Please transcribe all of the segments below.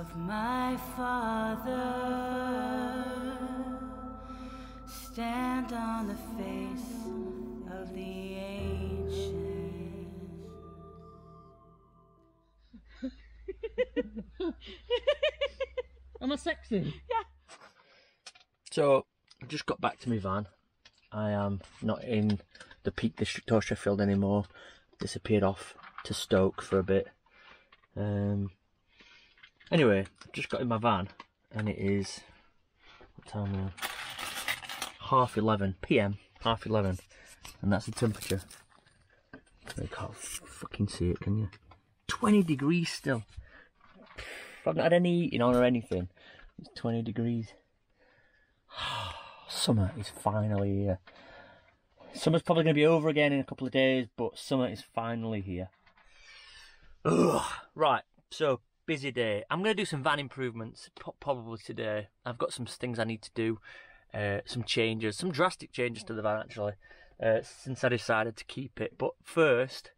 of my Father stand on the face of the ancients. Am I sexy? Yeah. So, I just got back to my van. I am not in the Peak District or Sheffield anymore. Disappeared off to Stoke for a bit. Anyway, I've just got in my van and it is, what time now? 11:30 PM, 11:30, and that's the temperature. You can't fucking see it, can you? 20 degrees still. I've not had any eating on or anything. It's 20 degrees. Summer is finally here. Summer's probably going to be over again in a couple of days, but summer is finally here. Ugh. Right, so busy day. I'm going to do some van improvements probably today. I've got some things I need to do, some changes, some drastic changes to the van actually, since I decided to keep it. But first,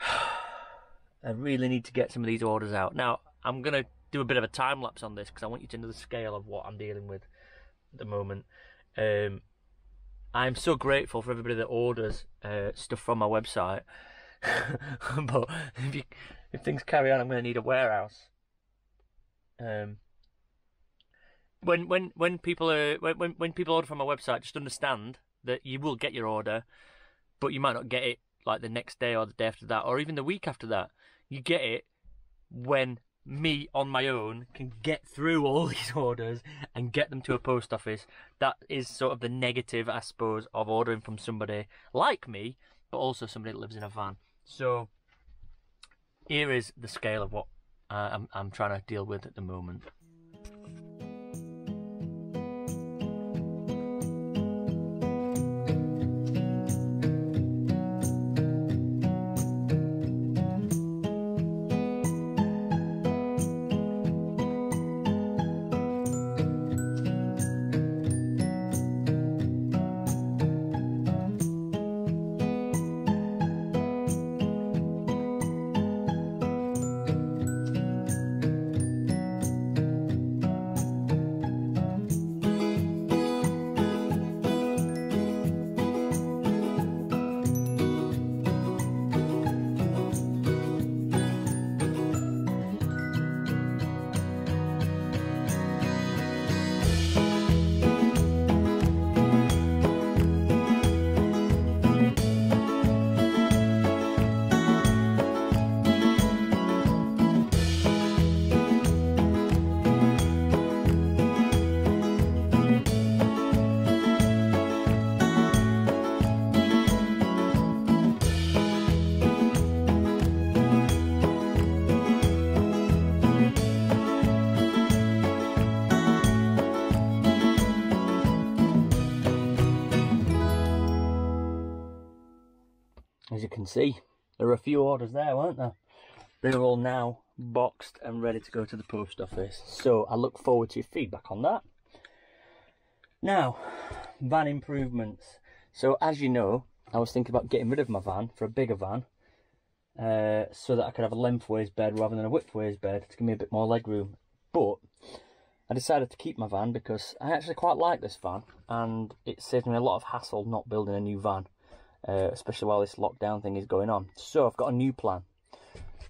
I really need to get some of these orders out. Now, I'm going to do a bit of a time lapse on this because I want you to know the scale of what I'm dealing with at the moment. I'm so grateful for everybody that orders stuff from my website. But if things carry on, I'm going to need a warehouse. When people order from my website, just understand that you will get your order, but you might not get it like the next day or the day after that, or even the week after that. You get it when me on my own can get through all these orders and get them to a post office. That is sort of the negative, I suppose, of ordering from somebody like me, but also somebody that lives in a van. So here is the scale of what I'm trying to deal with at the moment. As you can see, there are a few orders there, weren't there? They're all now boxed and ready to go to the post office. So I look forward to your feedback on that. Now, van improvements. So as you know, I was thinking about getting rid of my van for a bigger van, so that I could have a lengthways bed rather than a widthways bed to give me a bit more leg room. But I decided to keep my van because I actually quite like this van, and it saves me a lot of hassle not building a new van. Especially while this lockdown thing is going on. So I've got a new plan.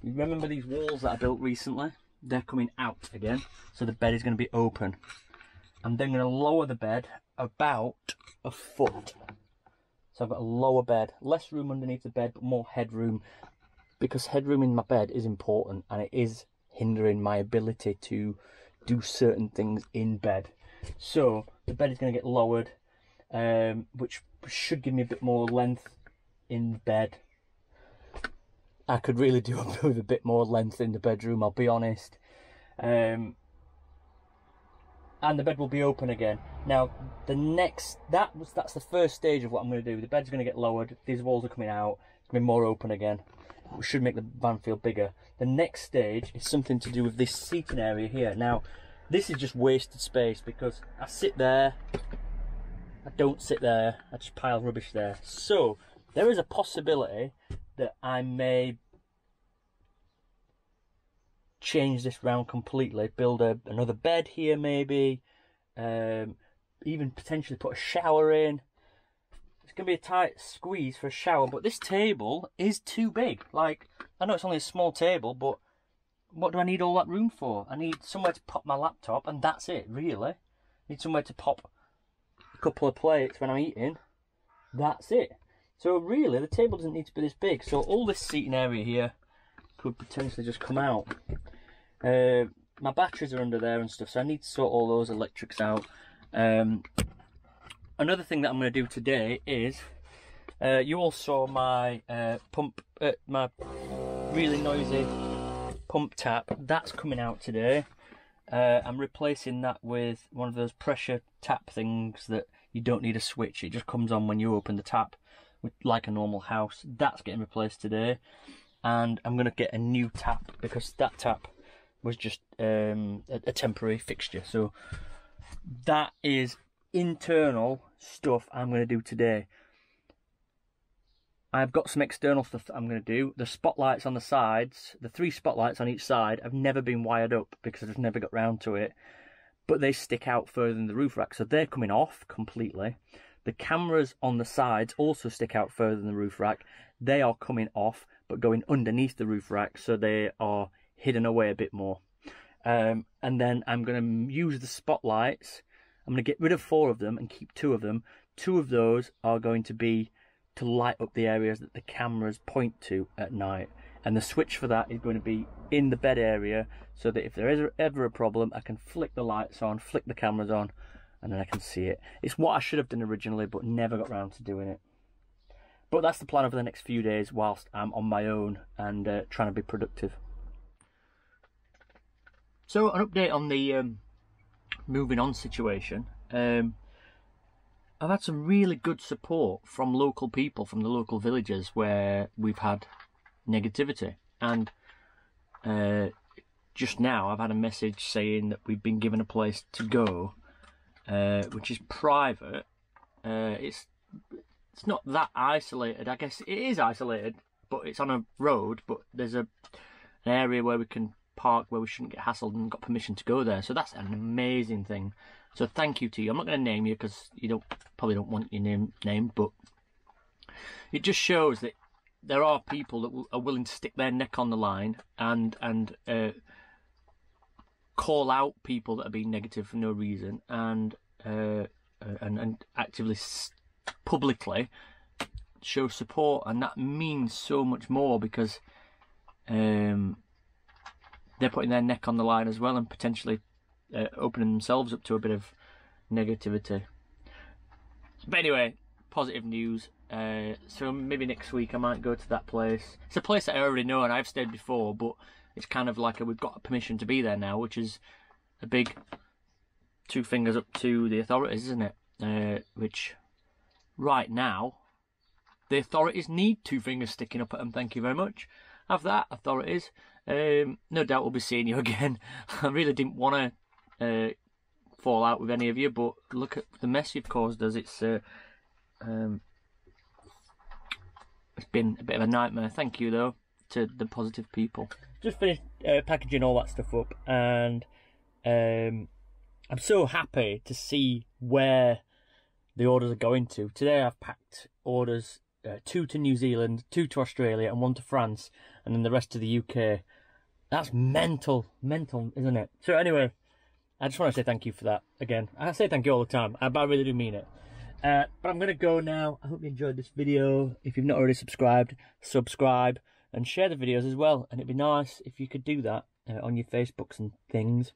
You remember these walls that I built recently? They're coming out again, so the bed is going to be open. I'm then going to lower the bed about a foot. So I've got a lower bed, less room underneath the bed, but more headroom, because headroom in my bed is important and it is hindering my ability to do certain things in bed. So the bed is going to get lowered, which should give me a bit more length in bed. I could really do with a bit more length in the bedroom, I'll be honest. And the bed will be open again. Now, that's the first stage of what I'm going to do. The bed's going to get lowered, these walls are coming out, it's going to be more open again. It should make the van feel bigger. The next stage is something to do with this seating area here. Now, this is just wasted space because I sit there, I don't sit there, I just pile rubbish there. So, there is a possibility that I may change this round completely, build another bed here maybe, even potentially put a shower in. It's going to be a tight squeeze for a shower, but this table is too big. Like, I know it's only a small table, but what do I need all that room for? I need somewhere to pop my laptop, and that's it, really. I need somewhere to pop a couple of plates when I'm eating. That's it. So really, the table doesn't need to be this big. So all this seating area here could potentially just come out. My batteries are under there and stuff, so I need to sort all those electrics out. Another thing that I'm going to do today is, you all saw my my really noisy pump tap. That's coming out today. I'm replacing that with one of those pressure tap things that you don't need a switch. It just comes on when you open the tap, like a normal house. That's getting replaced today. And I'm going to get a new tap, because that tap was just a temporary fixture. So that is internal stuff I'm going to do today. I've got some external stuff that I'm going to do. The spotlights on the sides, the 3 spotlights on each side, have never been wired up because I've never got round to it. But they stick out further than the roof rack, so they're coming off completely. The cameras on the sides also stick out further than the roof rack. They are coming off, but going underneath the roof rack, so they are hidden away a bit more. And then I'm going to use the spotlights. I'm going to get rid of 4 of them and keep 2 of them. 2 of those are going to be to light up the areas that the cameras point to at night. And the switch for that is going to be in the bed area, so that if there is ever a problem, I can flick the lights on, flick the cameras on, and then I can see it. It's what I should have done originally, but never got round to doing it. But that's the plan over the next few days whilst I'm on my own and trying to be productive. So an update on the moving on situation. I've had some really good support from local people, from the local villages where we've had negativity. And just now I've had a message saying that we've been given a place to go, which is private. It's not that isolated. I guess it is isolated, but it's on a road, but there's an area where we can park where we shouldn't get hassled, and got permission to go there. So that's an amazing thing. So thank you to you. I'm not going to name you because you probably don't want your name named, but it just shows that there are people that are willing to stick their neck on the line and call out people that are being negative for no reason, and actively, publicly show support. And that means so much more, because they're putting their neck on the line as well, and potentially opening themselves up to a bit of negativity. But anyway, positive news. So maybe next week I might go to that place. It's a place that I already know and I've stayed before, but it's kind of like we've got permission to be there now, which is a big 2 fingers up to the authorities, isn't it? Which right now the authorities need 2 fingers sticking up at them. Thank you very much. Have that, authorities. No doubt we'll be seeing you again. I really didn't want to fall out with any of you, but look at the mess you've caused us. It's been a bit of a nightmare. Thank you though to the positive people. Just finished packaging all that stuff up, and I'm so happy to see where the orders are going to. Today I've packed orders, 2 to New Zealand, 2 to Australia, and 1 to France, and then the rest to the UK. That's mental, isn't it? So anyway, I just want to say thank you for that again. I say thank you all the time, but I really do mean it. But I'm going to go now. I hope you enjoyed this video. If you've not already subscribed, subscribe and share the videos as well. And it'd be nice if you could do that on your Facebooks and things.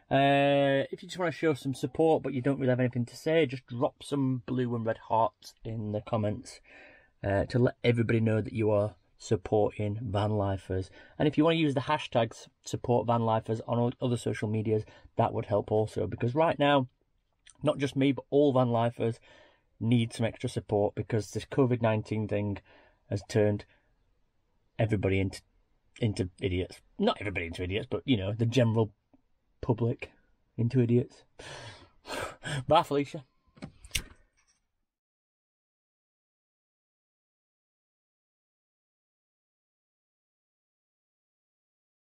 If you just want to show some support but you don't really have anything to say, just drop some blue and red hearts in the comments to let everybody know that you are supporting van lifers. And if you want to use the hashtags support van lifers on all other social medias, that would help also, because right now not just me but all van lifers need some extra support, because this COVID-19 thing has turned everybody into idiots. Not everybody into idiots, but you know, the general public into idiots. Bye, Felicia.